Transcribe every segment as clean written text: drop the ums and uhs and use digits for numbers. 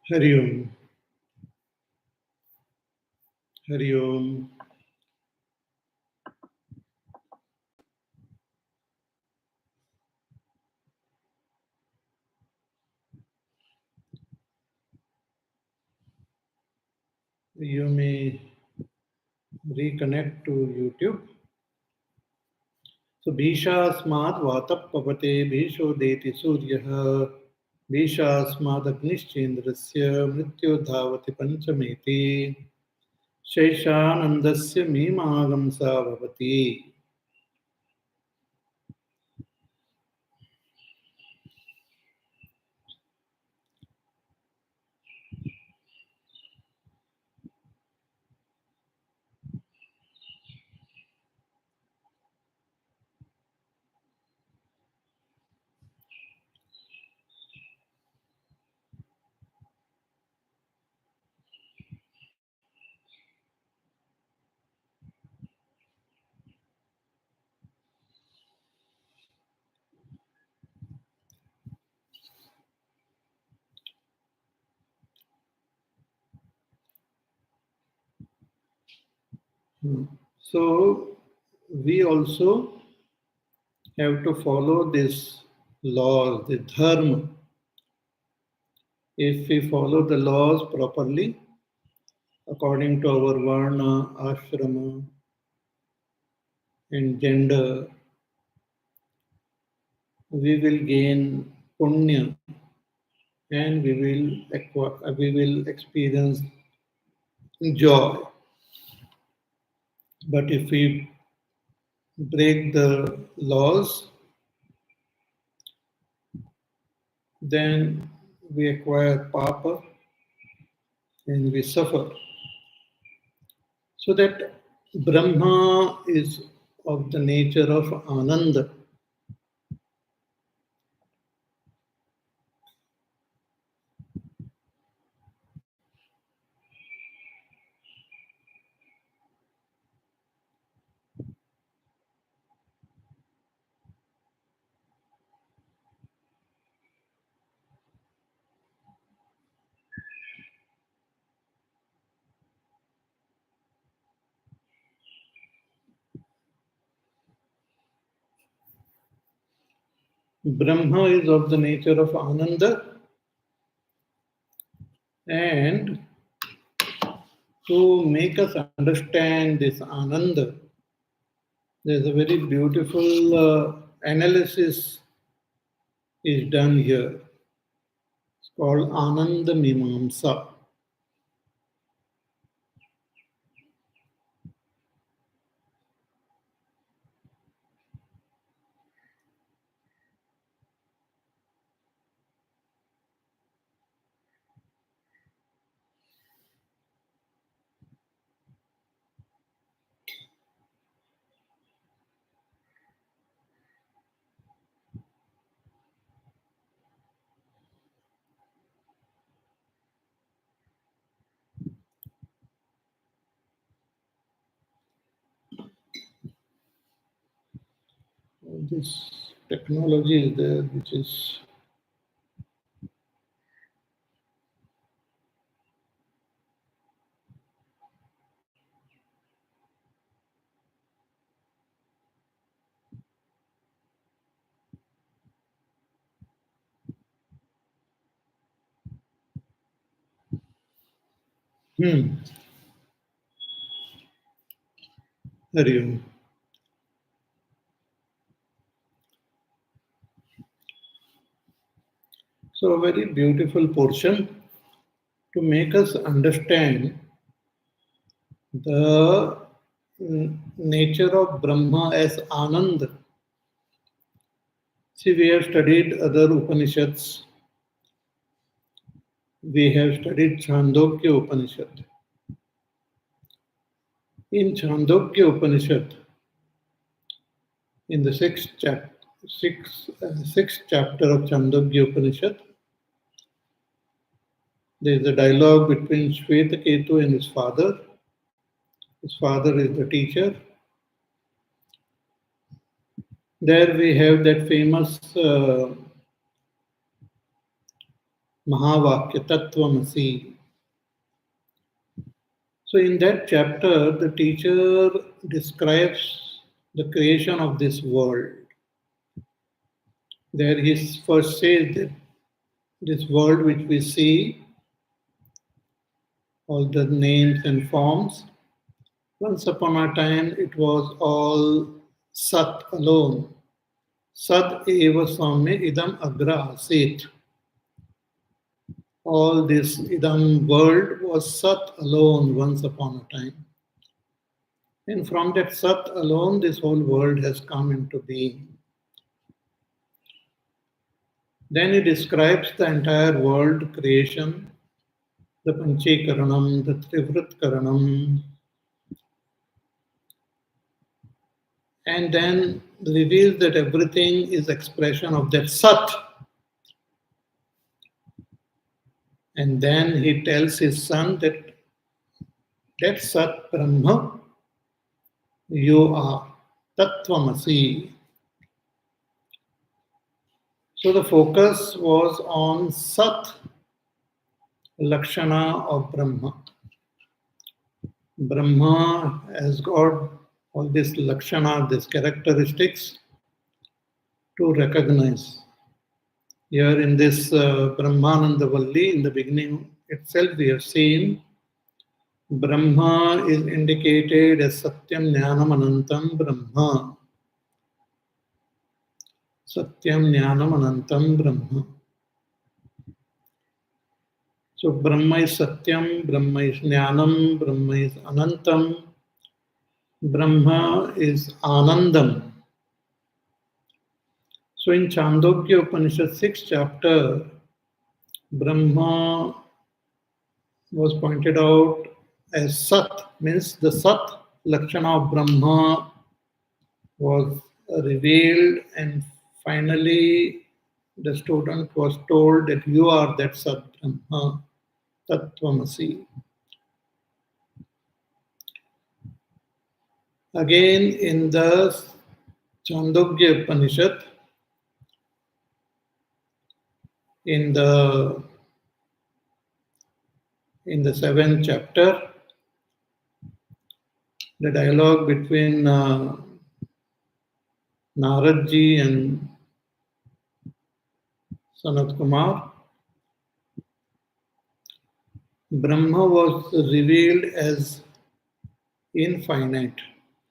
Hari Om. Hari Om. You may reconnect to YouTube. So, Bhishasmad Vatapavate Bhisho Deti Suryah Bhishasmad Agnischendrasya Mrityo Dhavati Panchameti Sheshanandasya Mimāgamsa Bhavati. So, we also have to follow this laws, the dharma. If we follow the laws properly, according to our varna, ashrama, and gender, we will gain punya and we will experience joy. But if we break the laws, then we acquire papa and we suffer. So that Brahma is of the nature of Ananda. Brahma is of the nature of Ananda, and to make us understand this Ananda, there's a very beautiful analysis is done here. It's called Ananda Mimamsa. This technology is there, which is Hari Om. So, a very beautiful portion to make us understand the nature of Brahma as Anand. See, we have studied other Upanishads. We have studied Chandogya Upanishad. In Chandogya Upanishad, in the sixth chapter of Chandogya Upanishad, there is a dialogue between Shvetaketu and his father. His father is the teacher. There we have that famous Mahavakya Tattvamasi. So in that chapter, the teacher describes the creation of this world. There he first says that this world which we see, all the names and forms, once upon a time it was all Sat alone. Sat eva samya idam agra asit. All this idam world was Sat alone once upon a time. And from that Sat alone, this whole world has come into being. Then he describes the entire world creation, the Panchikaranam, the Trivritkaranam, and then reveals that everything is expression of that Sat. And then he tells his son that Sat Brahma you are, Tattvamasi. So the focus was on Sat, Lakshana of Brahma. Brahma has got all these Lakshana, these characteristics to recognize. Here in this Brahmananda Valli, in the beginning itself, we have seen Brahma is indicated as Satyam Jnanam Anantam Brahma. Satyam Jnanam Anantam Brahma. So Brahma is Satyam, Brahma is Jnanam, Brahma is Anantam, Brahma is Anandam. So in Chandogya Upanishad 6th chapter, Brahma was pointed out as Sat, means the Sat Lakshana of Brahma was revealed, and finally the student was told that you are that Sat Brahma, Tattvamasi. Again in the Chandogya Upanishad, in the 7th chapter, the dialogue between Naradji and Sanat Kumar, Brahma was revealed as infinite,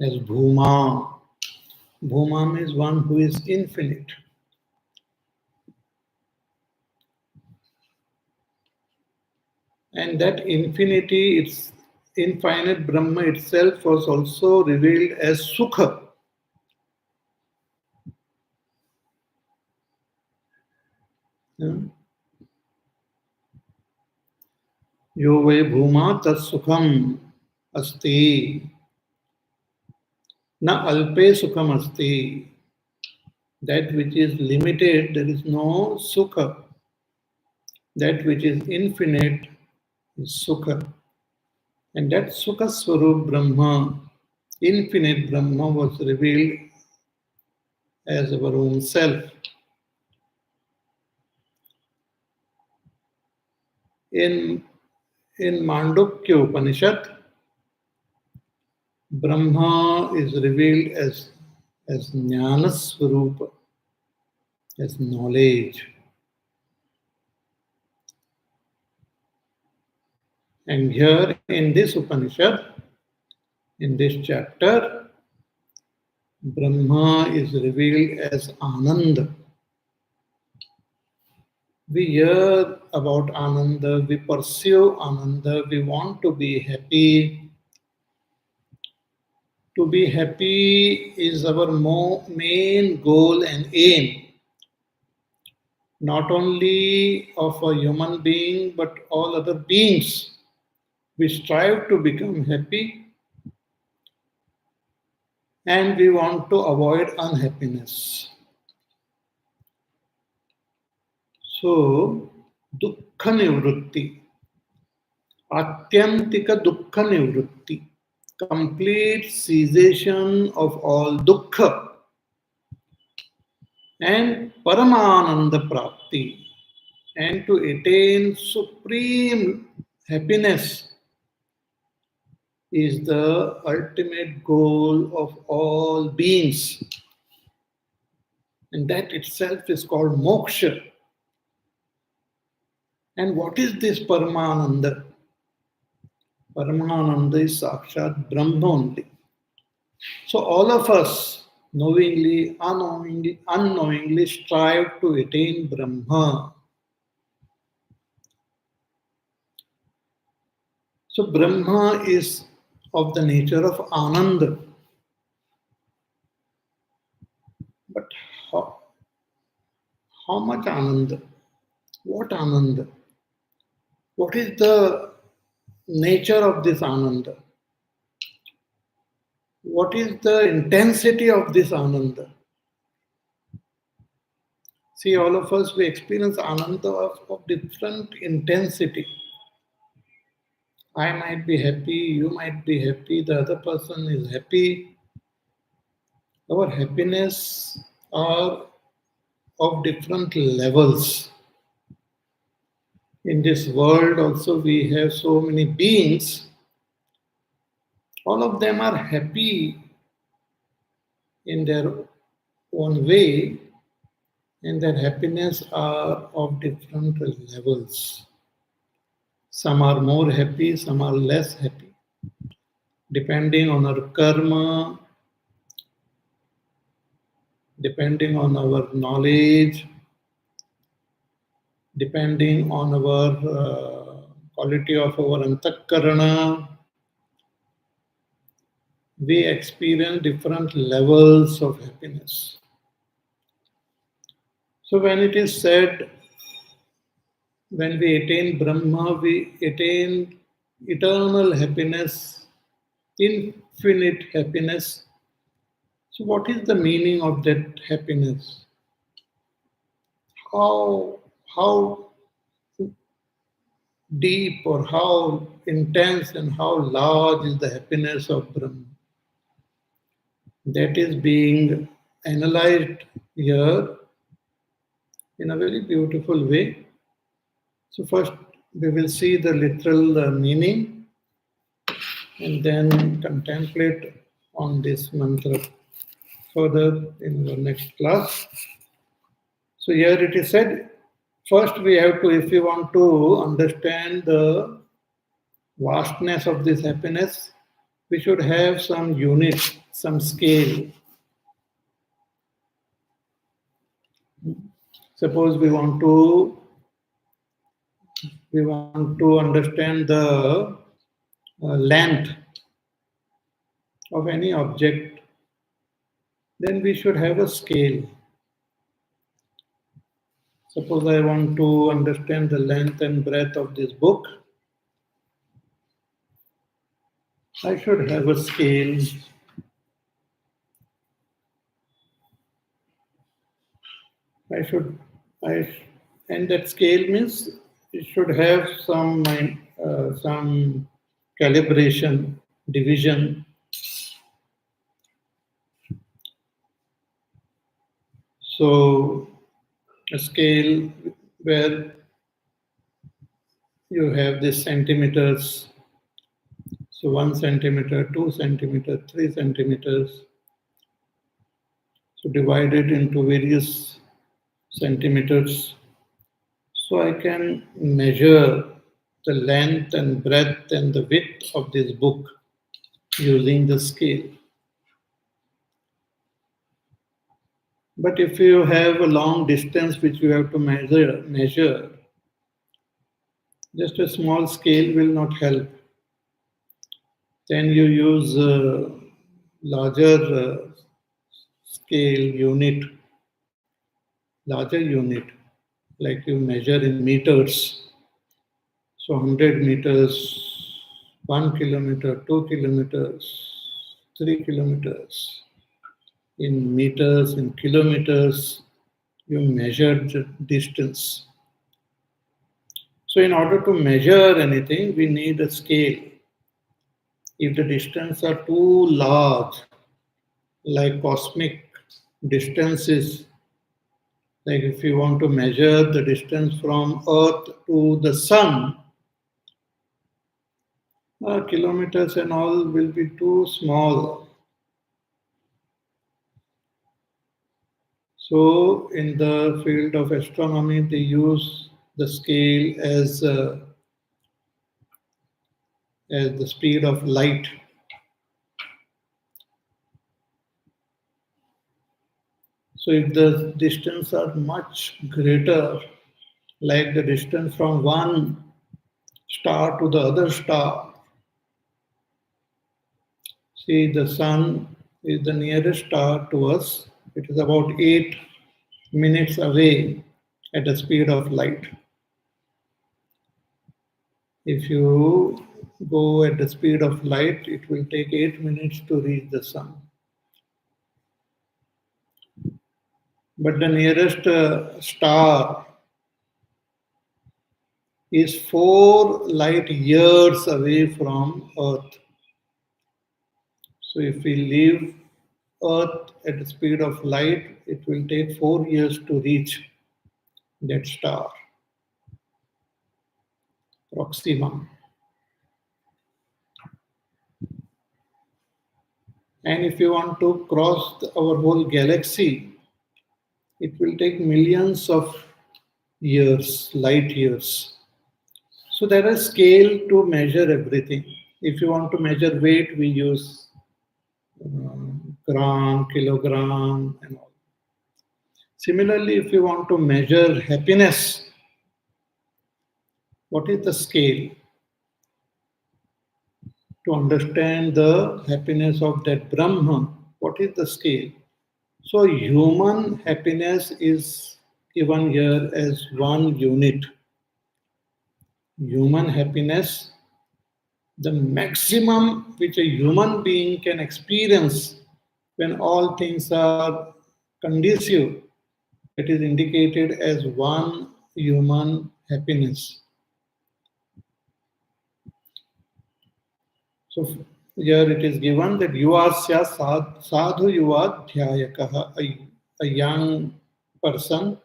as Bhuma. Bhuma means one who is infinite. And that infinity, its infinite Brahma itself was also revealed as Sukha. Yo ve bhuma tat sukham asti. Na alpe sukham asti. That which is limited, there is no sukha. That which is infinite is sukha. And that sukha swarup Brahma, infinite Brahma, was revealed as our own self. In Mandukya Upanishad, Brahma is revealed as Jnana Swarupa, as knowledge. And here in this Upanishad, in this chapter, Brahma is revealed as Ananda. We hear about Ananda, we pursue Ananda, we want to be happy. To be happy is our main goal and aim, not only of a human being, but all other beings. We strive to become happy and we want to avoid unhappiness. So, dukkha nivrutti, atyantika dukkha nivrutti, complete cessation of all dukkha, and paramananda prapti, and to attain supreme happiness is the ultimate goal of all beings. And that itself is called moksha. And what is this Paramananda? Paramananda is Sakshat Brahma only. So all of us, knowingly, unknowingly strive to attain Brahma. So Brahma is of the nature of Ananda. But how much Ananda? What Ananda? What is the nature of this Ananda? What is the intensity of this Ananda? See, all of us, we experience Ananda of different intensity. I might be happy, you might be happy, the other person is happy. Our happiness are of different levels. In this world also we have so many beings. All of them are happy in their own way, and their happiness are of different levels. Some are more happy, some are less happy, depending on our karma, depending on our knowledge, depending on our quality of our antakarana. We experience different levels of happiness. So when it is said, when we attain Brahma, we attain eternal happiness, infinite happiness. So what is the meaning of that happiness? How deep or how intense and how large is the happiness of Brahma? That is being analyzed here in a very beautiful way. So first we will see the literal meaning and then contemplate on this mantra further in the next class. So here it is said, first we have to, if you want to understand the vastness of this happiness, we should have some unit, some scale. Suppose we want to understand the length of any object, then we should have a scale. Suppose I want to understand the length and breadth of this book, I should have a scale. I should, and that scale means it should have some calibration, division. So a scale where you have this centimeters, so 1 centimeter, 2 centimeter, 3 centimeters. So divided into various centimeters. So I can measure the length and breadth and the width of this book using the scale. But if you have a long distance which you have to measure, just a small scale will not help. Then you use a larger scale unit, larger unit, like you measure in meters. So 100 meters, 1 kilometer, 2 kilometers, 3 kilometers. In meters, in kilometers, you measure the distance. So in order to measure anything, we need a scale. If the distance are too large, like cosmic distances, Like if you want to measure the distance from Earth to the Sun, kilometers and all will be too small. So, in the field of astronomy, they use the scale as the speed of light. So, if the distance are much greater, like the distance from one star to the other star, see, the sun is the nearest star to us. It is about 8 minutes away at the speed of light. If you go at the speed of light, it will take 8 minutes to reach the sun. But the nearest star is 4 light years away from Earth. So if we leave Earth at the speed of light, it will take 4 years to reach that star, Proxima. And if you want to cross our whole galaxy, it will take millions of years, light years. So there is scale to measure everything. If you want to measure weight, we use gram, kilogram, and all. Similarly, if you want to measure happiness, what is the scale? To understand the happiness of that Brahman, what is the scale? So, human happiness is given here as one unit. Human happiness, the maximum which a human being can experience when all things are conducive, it is indicated as one human happiness. So here it is given that yuvasya sadhu yuvadhyayakaha, a young person,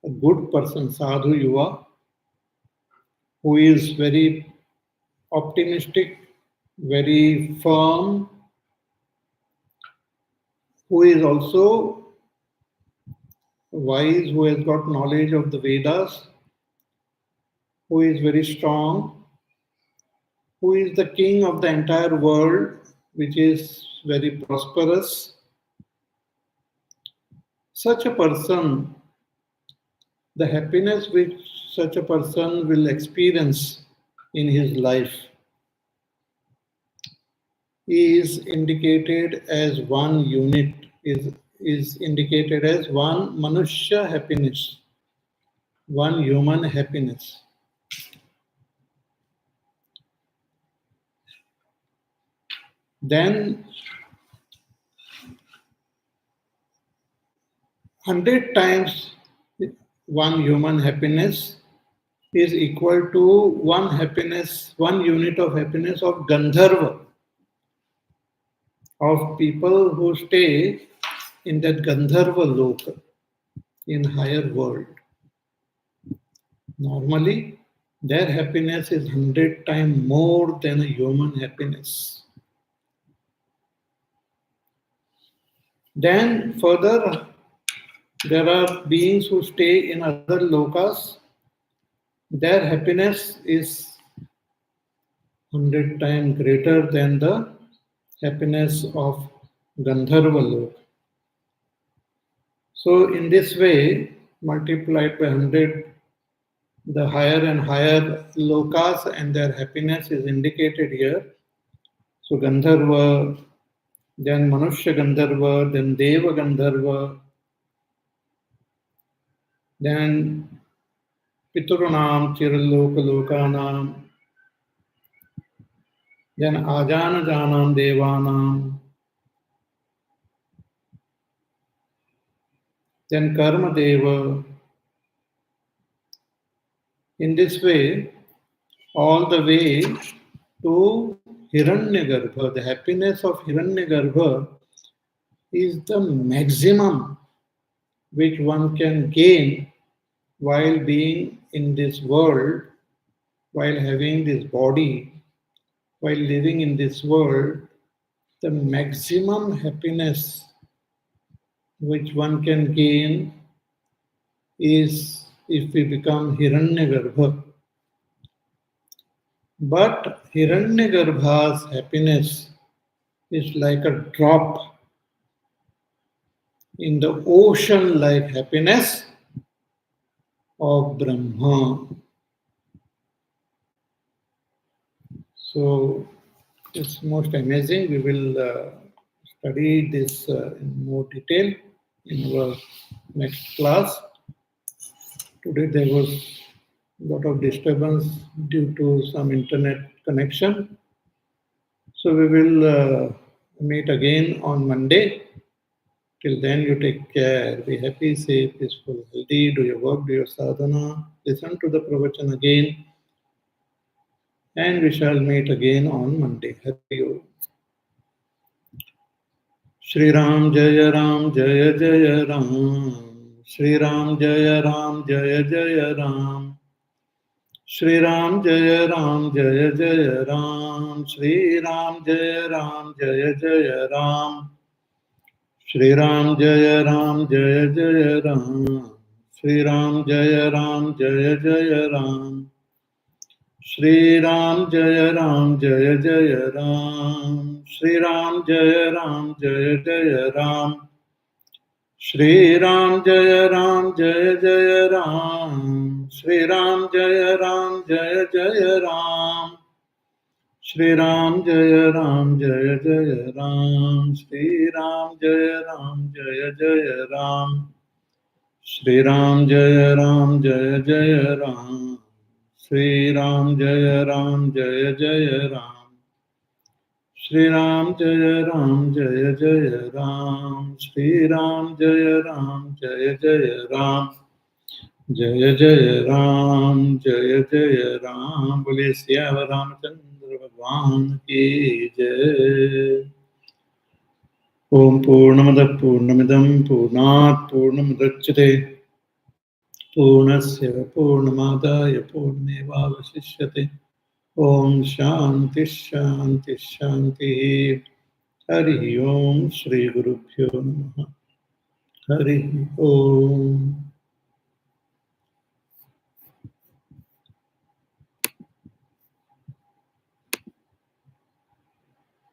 a good person, sadhu yuva, who is very optimistic, very firm, who is also wise, who has got knowledge of the Vedas, who is very strong, who is the king of the entire world, which is very prosperous. Such a person, the happiness which such a person will experience in his life is indicated as one unit, is indicated as one manushya happiness, one human happiness. Then 100 times one human happiness is equal to one happiness, one unit of happiness of Gandharva, of people who stay in that Gandharva loka, in higher world. Normally, their happiness is 100 times more than a human happiness. Then further, there are beings who stay in other lokas. Their happiness is 100 times greater than the happiness of Gandharva loka. So in this way, multiplied by 100, the higher and higher lokas and their happiness is indicated here. So Gandharva, then Manushya Gandharva, then Deva Gandharva, then Piturunam, Chiraloka Lokanam, then Ajana Janam Devanam, then Karma Deva. In this way, all the way to Hiranyagarbha, the happiness of Hiranyagarbha is the maximum which one can gain while being in this world, while having this body, while living in this world, the maximum happiness which one can gain is if we become Hiranyagarbha. But Hiranyagarbha's happiness is like a drop in the ocean like happiness of Brahma. So it's most amazing. We will study this in more detail in our next class. Today there was a lot of disturbance due to some internet connection. So we will meet again on Monday. Till then, you take care. Be happy, safe, peaceful, healthy. Do your work, do your sadhana. Listen to the pravachan again. And we shall meet again on Monday. Hari Om. Shri Ram Jaya Ram Jaya Jaya Ram. Shri Ram Jaya Ram Jaya Jaya Ram. Shri Ram Jaya Ram Jaya Jaya Ram. Shri Ram Jaya Ram Jaya Jaya Ram. Shri Ram Jaya Ram Jaya Jaya Ram. Shri Ram Jaya Ram Jaya Jaya Ram. Shri Ram Jaya Ram Jaya Jaya Ram. Shri Ram Jaya Ram Jaya Jaya Ram. Shri Ram Jaya Ram Jaya Jaya Ram. Shri Ram Jaya Ram Jaya Jaya Ram. Shri Ram Jaya Ram Jaya Jaya Ram. Shri Ram Jaya Ram Jaya Jaya Ram. Shri Ram Jaya Ram Jaya Jaya Ram. Shri Ram Jaya Ram Jaya Jaya Ram. Shri Ram Jaya Ram Jaya Jaya Ram. Shri Ram Jaya Ram Jaya Jaya Ram. Jaya Jaya Ram Jaya Jaya Ram. Bole Siya Ramchandra Bhagwan ki Jai. Om Purnamada Purnamidam Purnat Purnamudachyate Purnasya Purnamadaya Purnamevavasishyate. Om Shanti Shanti Shanti. Hari Om Shri Guru Pyo Namaha. Hari Om.